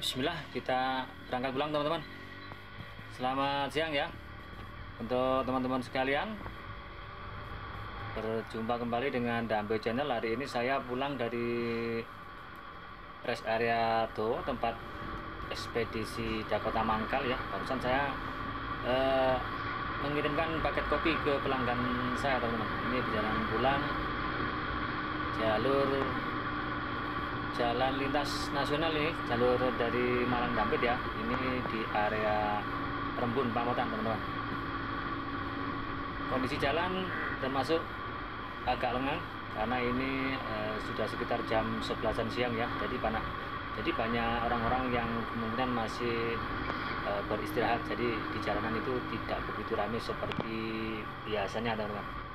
Bismillah, kita berangkat pulang teman-teman. Selamat siang ya untuk teman-teman sekalian. Berjumpa kembali dengan Dambe Channel. Hari ini saya pulang dari rest area tempat ekspedisi Dakota Mangkal ya. Barusan saya mengirimkan paket kopi ke pelanggan saya teman-teman. Ini perjalanan pulang jalur jalan lintas nasional ini, jalur dari Malang Dampit ya. Ini di area Rembun Pamotan teman-teman. Kondisi jalan termasuk agak lengang karena ini sudah sekitar jam 11-an siang ya. Jadi banyak orang-orang yang kemungkinan masih beristirahat. Jadi di jalanan itu tidak begitu ramai seperti biasanya teman-teman.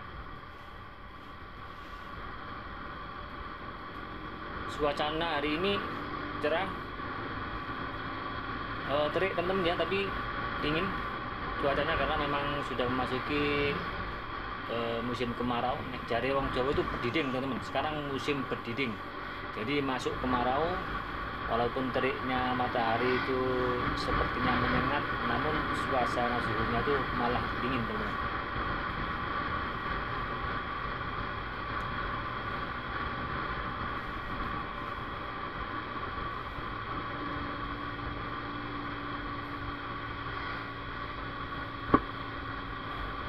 Suasana hari ini cerah, terik teman-teman ya, tapi dingin cuacanya karena memang sudah memasuki musim kemarau. Jari wong Jawa itu berdiding teman-teman. Sekarang musim berdiding, jadi masuk kemarau. Walaupun teriknya matahari itu sepertinya menyengat, namun suasana suhunya itu malah dingin teman-teman.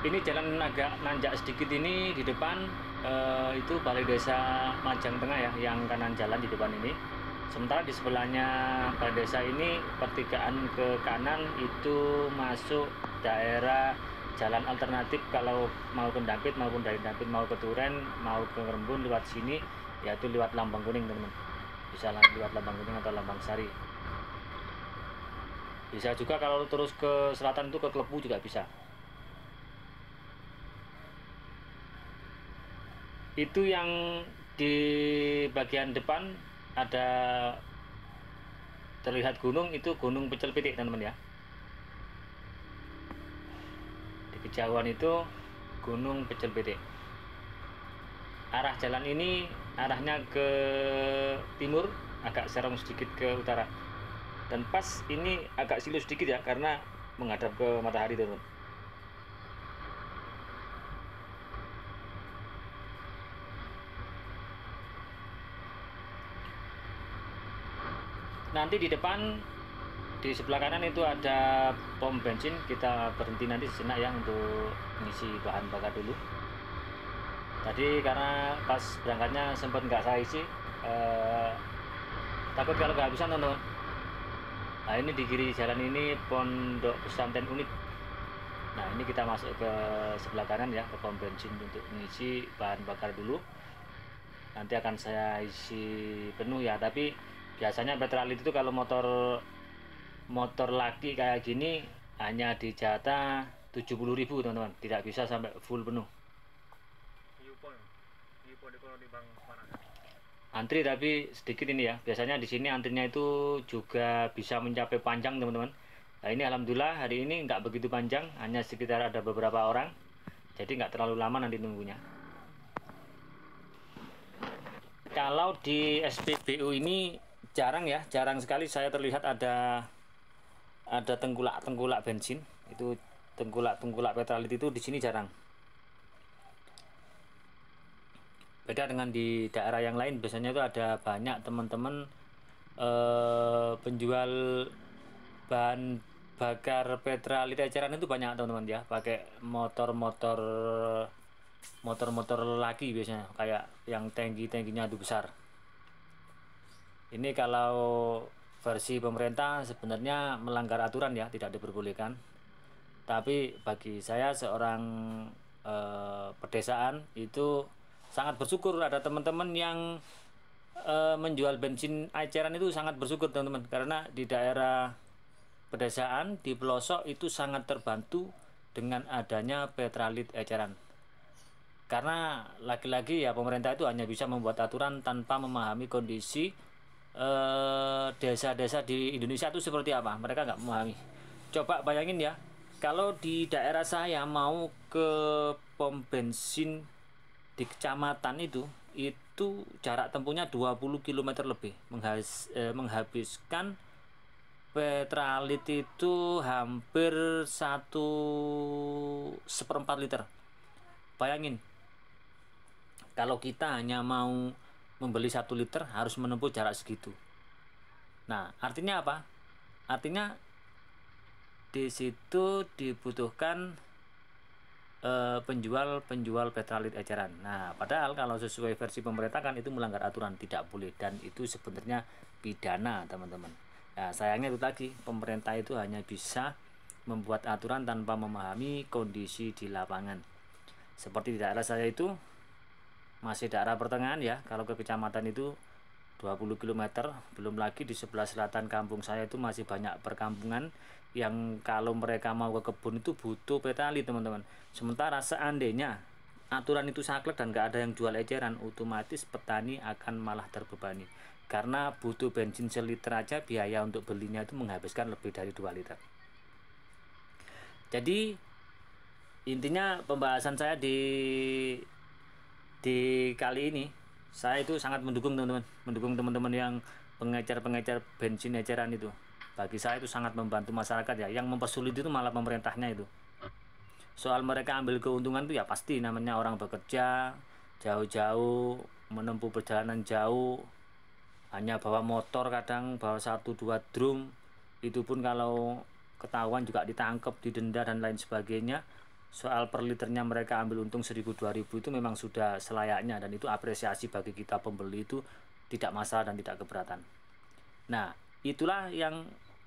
Ini jalan agak nanjak sedikit, ini di depan itu Balai Desa Majang Tengah ya, yang kanan jalan di depan ini. Sementara di sebelahnya Balai Desa ini pertigaan ke kanan itu masuk daerah jalan alternatif kalau mau ke Dampit maupun dari Dampit mau ke Turen mau ke Rembun lewat sini, yaitu lewat Lambang Kuning teman-teman. Bisa lewat Lambang Kuning atau Lambang Sari. Bisa juga kalau terus ke selatan itu ke Klepu juga bisa. Itu yang di bagian depan ada terlihat gunung, itu Gunung Pecel Pitik teman-teman ya. Di kejauhan itu Gunung Pecel Pitik. Arah jalan ini arahnya ke timur, agak serong sedikit ke utara. Dan pas ini agak silu sedikit ya karena menghadap ke matahari teman-teman. Nanti di depan di sebelah kanan itu ada pom bensin, kita berhenti nanti sejenak ya untuk ngisi bahan bakar dulu. Tadi karena pas berangkatnya sempat nggak saya isi, takut kalau nggak habisan teman-teman. Nah ini di kiri jalan ini Pondok Pesantren Unit. Nah ini kita masuk ke sebelah kanan ya, ke pom bensin untuk mengisi bahan bakar dulu. Nanti akan saya isi penuh ya, tapi biasanya petralit itu kalau motor laki kayak gini hanya dijatah 70.000 teman-teman, tidak bisa sampai full penuh. Antri tapi sedikit ini ya, biasanya di sini antrinya itu juga bisa mencapai panjang teman-teman. Nah ini alhamdulillah hari ini nggak begitu panjang, hanya sekitar ada beberapa orang, jadi nggak terlalu lama nanti nunggunya. Kalau di SPBU ini jarang ya, jarang sekali saya terlihat ada tengkulak bensin. Itu tengkulak petralit itu di sini jarang. Beda dengan di daerah yang lain, biasanya itu ada banyak teman-teman penjual bahan bakar petralit eceran itu banyak teman-teman ya, pakai motor laki biasanya, kayak yang tangkinya itu besar. Ini kalau versi pemerintah sebenarnya melanggar aturan ya, tidak diperbolehkan. Tapi bagi saya seorang pedesaan itu sangat bersyukur ada teman-teman yang menjual bensin eceran, itu sangat bersyukur teman-teman, karena di daerah pedesaan di pelosok itu sangat terbantu dengan adanya petralit eceran. Karena lagi-lagi ya pemerintah itu hanya bisa membuat aturan tanpa memahami kondisi desa-desa di Indonesia itu seperti apa. Mereka nggak memahami. Coba bayangin ya, kalau di daerah saya mau ke pom bensin di kecamatan itu jarak tempuhnya 20 km lebih, menghabiskan Petralit itu hampir 1/4 liter. Bayangin, kalau kita hanya mau membeli 1 liter harus menempuh jarak segitu. Nah, artinya apa? Artinya di situ dibutuhkan penjual petralit eceran. Nah, padahal kalau sesuai versi pemerintah kan itu melanggar aturan, tidak boleh, dan itu sebenarnya pidana, teman-teman. Nah, sayangnya itu tadi, pemerintah itu hanya bisa membuat aturan tanpa memahami kondisi di lapangan. Seperti di daerah saya itu masih daerah pertengahan ya, kalau ke kecamatan itu 20 km, belum lagi di sebelah selatan kampung saya itu masih banyak perkampungan yang kalau mereka mau ke kebun itu butuh petali, teman-teman. Sementara seandainya aturan itu saklek dan gak ada yang jual eceran, otomatis petani akan malah terbebani, karena butuh bensin seliter aja biaya untuk belinya itu menghabiskan lebih dari 2 liter. Jadi intinya pembahasan saya di kali ini, saya itu sangat mendukung teman-teman yang pengecer bensin eceran itu. Bagi saya itu sangat membantu masyarakat ya. Yang mempersulit itu malah pemerintahnya itu. Soal mereka ambil keuntungan itu ya pasti, namanya orang bekerja jauh-jauh, menempuh perjalanan jauh, hanya bawa motor, kadang bawa 1-2 drum, itu pun kalau ketahuan juga ditangkap, didenda dan lain sebagainya. Soal per liternya mereka ambil untung 1.000-2.000 itu memang sudah selayaknya, dan itu apresiasi bagi kita pembeli, itu tidak masalah dan tidak keberatan. Nah, itulah yang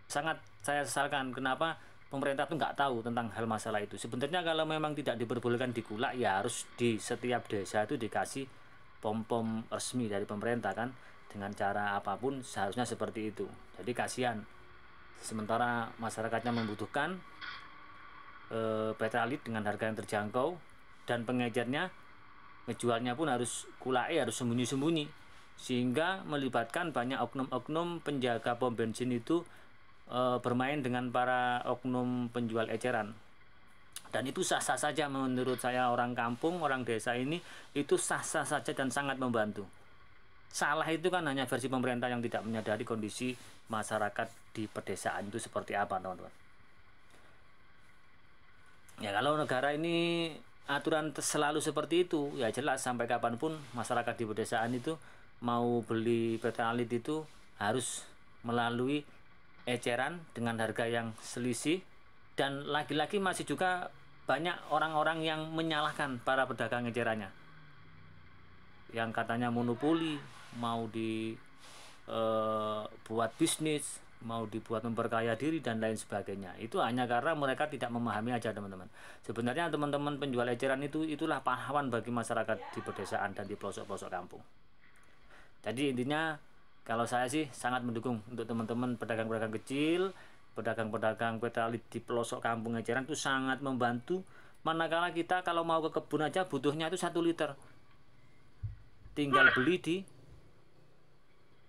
sangat saya sesalkan, kenapa pemerintah tuh nggak tahu tentang hal masalah itu. Sebenarnya kalau memang tidak diperbolehkan di Kulak, ya harus di setiap desa itu dikasih pom-pom resmi dari pemerintah kan, dengan cara apapun seharusnya seperti itu. Jadi kasihan, sementara masyarakatnya membutuhkan petralit dengan harga yang terjangkau, dan pengecernya ngejualnya pun harus harus sembunyi-sembunyi, sehingga melibatkan banyak oknum-oknum penjaga pom bensin itu bermain dengan para oknum penjual eceran. Dan itu sah-sah saja menurut saya, orang kampung, orang desa ini itu sah-sah saja dan sangat membantu. Salah itu kan hanya versi pemerintah yang tidak menyadari kondisi masyarakat di pedesaan itu seperti apa, teman-teman. Ya, kalau negara ini aturan selalu seperti itu, ya jelas sampai kapanpun masyarakat di pedesaan itu mau beli petralit itu harus melalui eceran dengan harga yang selisih. Dan lagi-lagi masih juga banyak orang-orang yang menyalahkan para pedagang ecerannya, yang katanya monopoli, mau buat bisnis, mau dibuat memperkaya diri dan lain sebagainya. Itu hanya karena mereka tidak memahami aja, teman-teman. Sebenarnya teman-teman penjual eceran itulah pahlawan bagi masyarakat di pedesaan dan di pelosok-pelosok kampung. Jadi intinya, kalau saya sih sangat mendukung untuk teman-teman pedagang-pedagang kecil, pedagang-pedagang petralit di pelosok kampung eceran itu sangat membantu. Manakala kita kalau mau ke kebun aja butuhnya itu 1 liter, tinggal beli di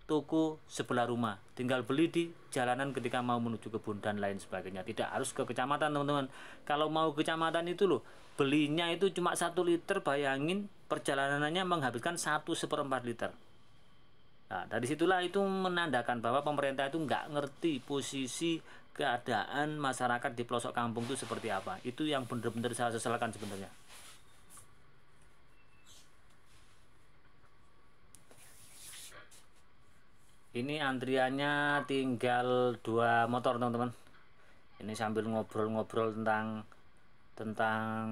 toko sebelah rumah, tinggal beli di jalanan ketika mau menuju kebun dan lain sebagainya. Tidak harus ke kecamatan, teman-teman. Kalau mau ke kecamatan itu loh, belinya itu cuma 1 liter, bayangin perjalanannya menghabiskan 1/4 liter. Nah, dari situlah itu menandakan bahwa pemerintah itu nggak ngerti posisi keadaan masyarakat di pelosok kampung itu seperti apa. Itu yang benar-benar saya sesalkan sebenarnya. Ini antriannya tinggal 2 motor, teman-teman. Ini sambil ngobrol-ngobrol tentang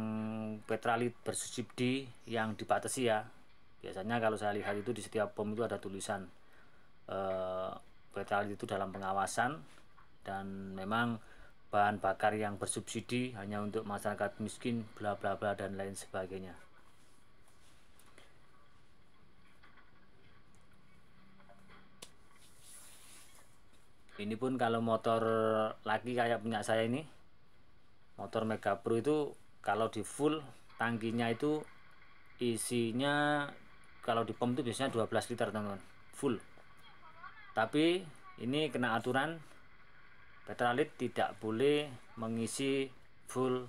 petralit bersubsidi yang dibatasi ya. Biasanya kalau saya lihat itu di setiap pom itu ada tulisan petralit itu dalam pengawasan, dan memang bahan bakar yang bersubsidi hanya untuk masyarakat miskin, bla bla bla dan lain sebagainya. Ini pun kalau motor lagi kayak punya saya ini, motor Mega Pro itu, kalau di full tangkinya itu isinya kalau di pom itu biasanya 12 liter, teman-teman, full. Tapi ini kena aturan, petralit tidak boleh mengisi full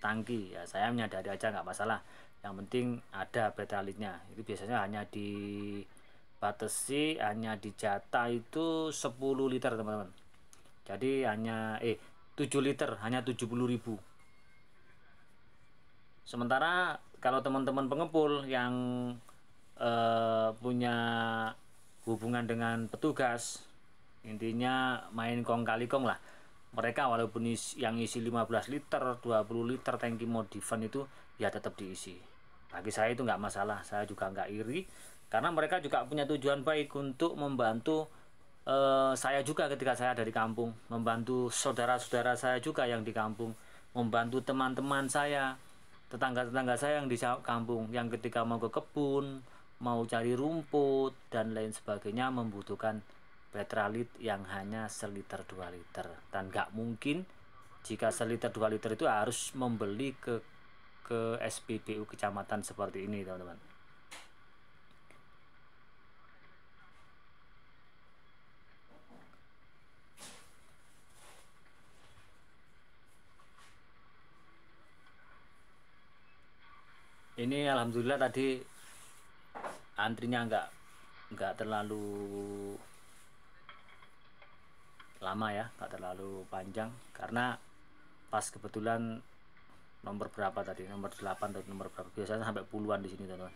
tangki ya. Saya menyadari aja, nggak masalah, yang penting ada petralitnya. Itu biasanya hanya dibatasi, hanya dijatah itu 10 liter, teman-teman. Jadi hanya 7 liter hanya 70.000. Sementara kalau teman-teman pengepul yang punya hubungan dengan petugas, intinya main kong kali kong lah, mereka walaupun yang isi 15 liter 20 liter tangki modifan itu ya tetap diisi. Bagi saya itu nggak masalah, saya juga nggak iri karena mereka juga punya tujuan baik untuk membantu saya juga ketika saya ada di kampung, membantu saudara-saudara saya juga yang di kampung, membantu teman-teman saya, tetangga-tetangga saya yang di kampung, yang ketika mau ke kebun, mau cari rumput dan lain sebagainya membutuhkan petralit yang hanya seliter 2 liter, dan nggak mungkin jika seliter 2 liter itu harus membeli ke SPBU kecamatan seperti ini, teman-teman. Ini alhamdulillah tadi antrinya nggak terlalu lama ya, nggak terlalu panjang karena pas kebetulan nomor berapa tadi, nomor 8 atau nomor berapa, biasanya sampai puluhan di sini, teman-teman.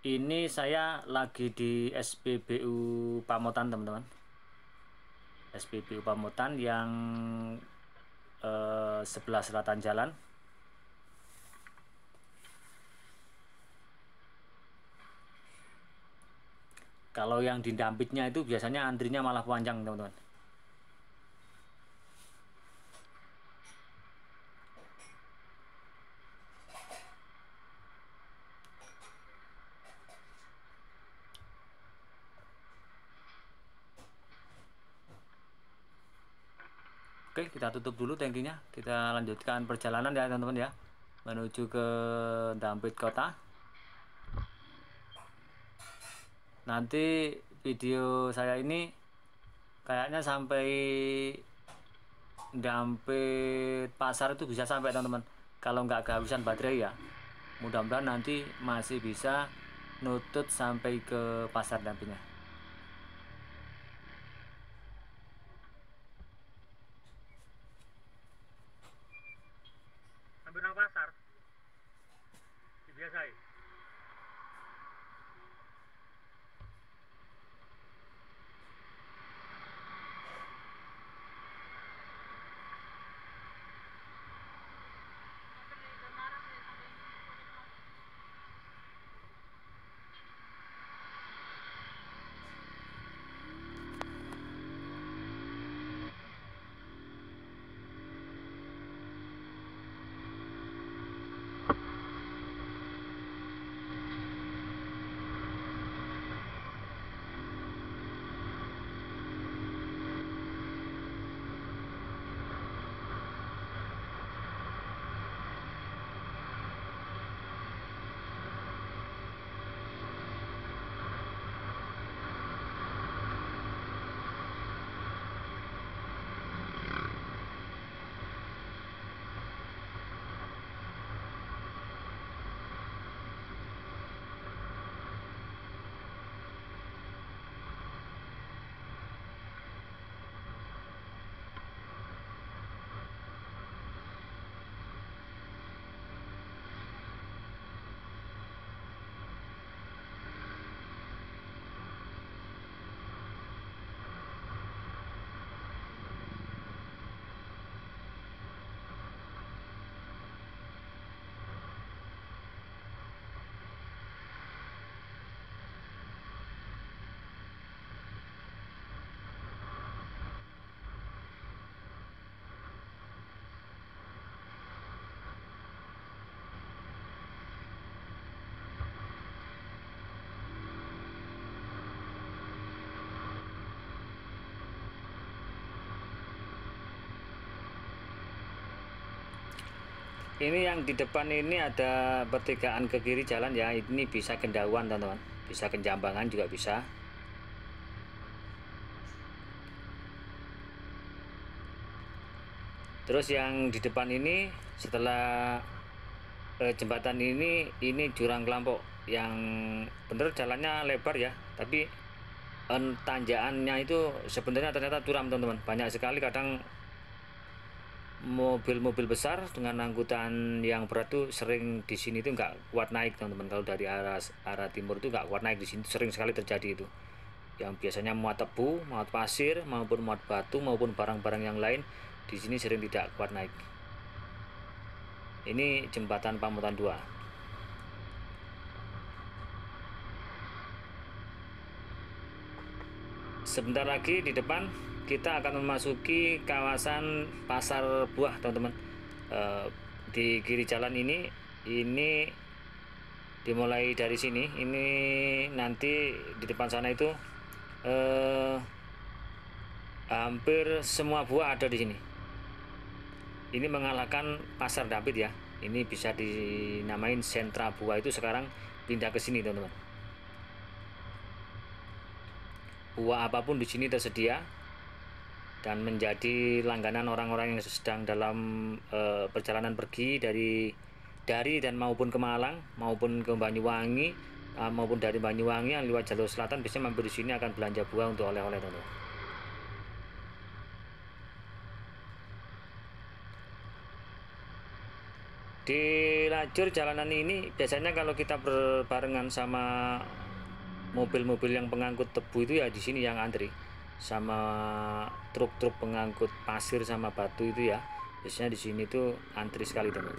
Ini saya lagi di SPBU Pamotan, teman-teman. SPBU Pamotan yang sebelah selatan jalan. Kalau yang di Dampitnya itu biasanya antrinya malah panjang, teman-teman. Oke, kita tutup dulu tangkinya. Kita lanjutkan perjalanan ya, teman-teman ya, menuju ke Dampit Kota. Nanti video saya ini kayaknya sampai Dampit Pasar itu bisa sampai, teman-teman, kalau nggak kehabisan baterai ya. Mudah-mudahan nanti masih bisa nutut sampai ke Pasar Dampitnya. Hampir nang pasar biasa ya. Ini yang di depan ini ada pertigaan ke kiri jalan ya. Ini bisa Kendauan, teman-teman. Bisa Kenjambangan juga bisa. Terus yang di depan ini setelah jembatan ini jurang Kelampok. yang bener jalannya lebar ya, tapi tanjakannya itu sebenarnya ternyata curam teman-teman. Banyak sekali kadang mobil-mobil besar dengan angkutan yang berat tuh sering di sini tuh nggak kuat naik teman-teman. Kalau dari arah timur itu nggak kuat naik, di sini sering sekali terjadi itu. Yang biasanya muat tebu, muat pasir, maupun muat batu, maupun barang-barang yang lain, di sini sering tidak kuat naik. Ini jembatan Pamutan 2. Sebentar lagi di depan kita akan memasuki kawasan pasar buah teman-teman. Di kiri jalan ini dimulai dari sini, ini nanti di depan sana itu hampir semua buah ada di sini. Ini mengalahkan pasar Dampit ya. Ini bisa dinamain sentra buah, itu sekarang pindah ke sini teman-teman. Buah apapun di sini tersedia dan menjadi langganan orang-orang yang sedang dalam perjalanan pergi dari dan maupun ke Malang maupun ke Banyuwangi, maupun dari Banyuwangi yang lewat jalur selatan biasanya mampir di sini akan belanja buah untuk oleh-oleh teman-teman. Di lajur jalanan ini biasanya kalau kita berbarengan sama mobil-mobil yang pengangkut tebu itu ya di sini yang antri, sama truk-truk pengangkut pasir sama batu itu ya biasanya di sini tuh antri sekali teman.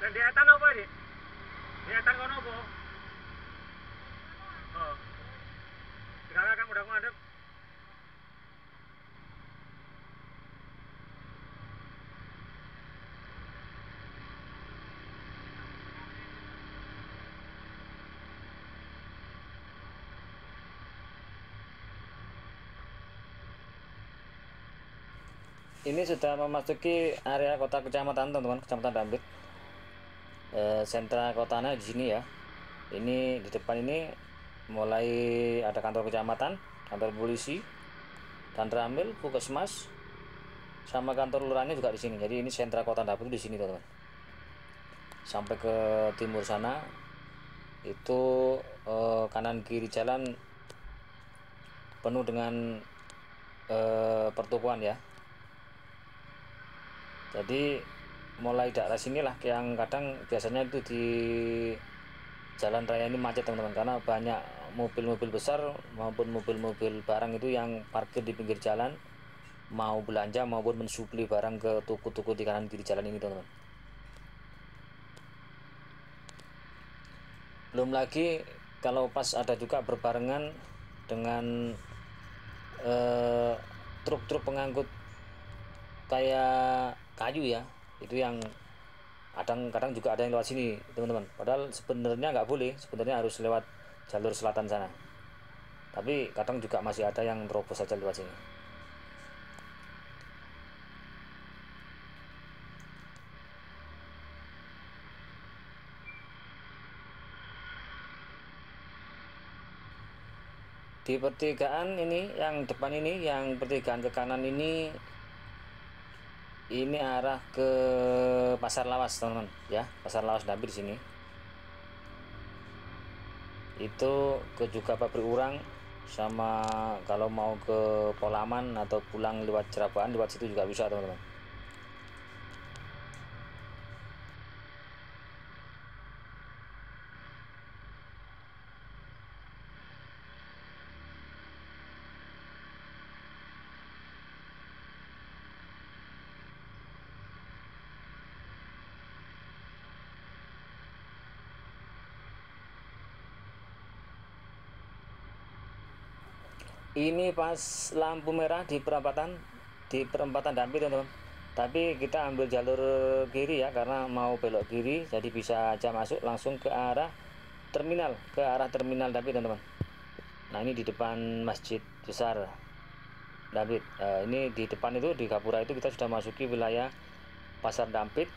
Dan dietan apa ini? Dietan kono apa? Oh. Sekarang kamu udah ngadep. Ini sudah memasuki area kota kecamatan teman-teman, Kecamatan Dampit. Sentra kotanya di sini ya. Ini di depan ini mulai ada kantor kecamatan, kantor polisi, dan ramil, puskesmas, sama kantor lurahnya juga di sini. Jadi ini sentra kota Dampit di sini teman-teman. Sampai ke timur sana itu kanan kiri jalan penuh dengan pertokoan ya. Jadi mulai daerah sinilah yang kadang biasanya itu di jalan raya ini macet teman-teman, karena banyak mobil-mobil besar maupun mobil-mobil barang itu yang parkir di pinggir jalan, mau belanja maupun mensuplai barang ke toko-toko di kanan kiri jalan ini teman-teman. Belum lagi kalau pas ada juga berbarengan dengan truk-truk pengangkut kayak kayu ya, itu yang kadang-kadang juga ada yang lewat sini teman-teman, padahal sebenarnya nggak boleh, sebenarnya harus lewat jalur selatan sana, tapi kadang juga masih ada yang terobos saja lewat sini. Di pertigaan ini yang depan ini, yang pertigaan ke kanan ini arah ke Pasar Lawas teman-teman ya, Pasar Lawas Dampit di sini. Itu ke juga pabrik urang, sama kalau mau ke Polaman atau pulang lewat Cerabaan lewat situ juga bisa teman-teman. Ini pas lampu merah di perempatan Dampit teman-teman, tapi kita ambil jalur kiri ya karena mau belok kiri, jadi bisa aja masuk langsung ke arah terminal Dampit teman-teman. Nah ini di depan masjid besar Dampit. Ini di depan itu di Gapura itu kita sudah masuki wilayah Pasar Dampit,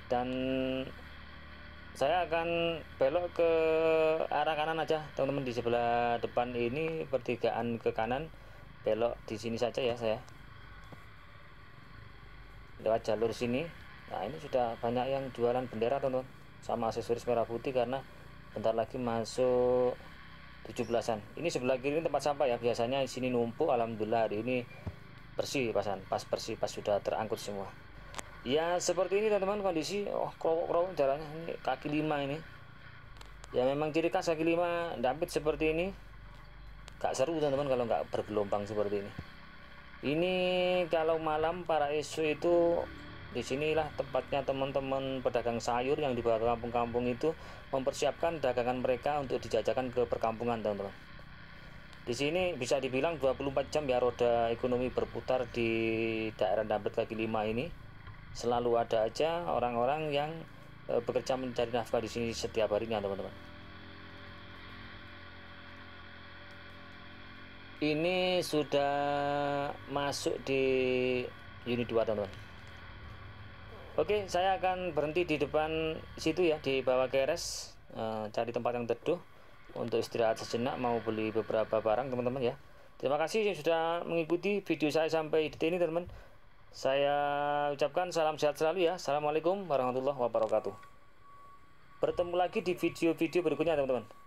dan saya akan belok ke arah kanan aja teman-teman. Di sebelah depan ini pertigaan ke kanan, belok di sini saja ya, saya lewat jalur sini. Nah ini sudah banyak yang jualan bendera teman-teman, sama aksesoris merah putih, karena bentar lagi masuk 17-an. Ini sebelah kiri ini tempat sampah ya, biasanya di sini numpuk. Alhamdulillah hari ini bersih, pas bersih, pas sudah terangkut semua. Ya seperti ini teman-teman kondisi. Krowok-krowok jalannya, ini kaki lima ini ya, memang ciri khas kaki lima Dampit seperti ini. Gak seru teman-teman kalau nggak bergelombang seperti ini. Ini kalau malam para isu itu disinilah tempatnya teman-teman pedagang sayur yang di bawah kampung-kampung itu mempersiapkan dagangan mereka untuk dijajakan ke perkampungan teman-teman. Di sini bisa dibilang 24 jam ya, roda ekonomi berputar di daerah Dampit kaki lima ini. Selalu ada aja orang-orang yang bekerja mencari nafkah di sini setiap harinya teman-teman. Ini sudah masuk di unit 2 teman-teman. Oke, saya akan berhenti di depan situ ya, di bawah keres, cari tempat yang teduh untuk istirahat sejenak, mau beli beberapa barang teman-teman ya. Terima kasih yang sudah mengikuti video saya sampai detik ini teman-teman. Saya ucapkan salam sehat selalu ya. Assalamualaikum warahmatullahi wabarakatuh. Bertemu lagi di video-video berikutnya teman-teman.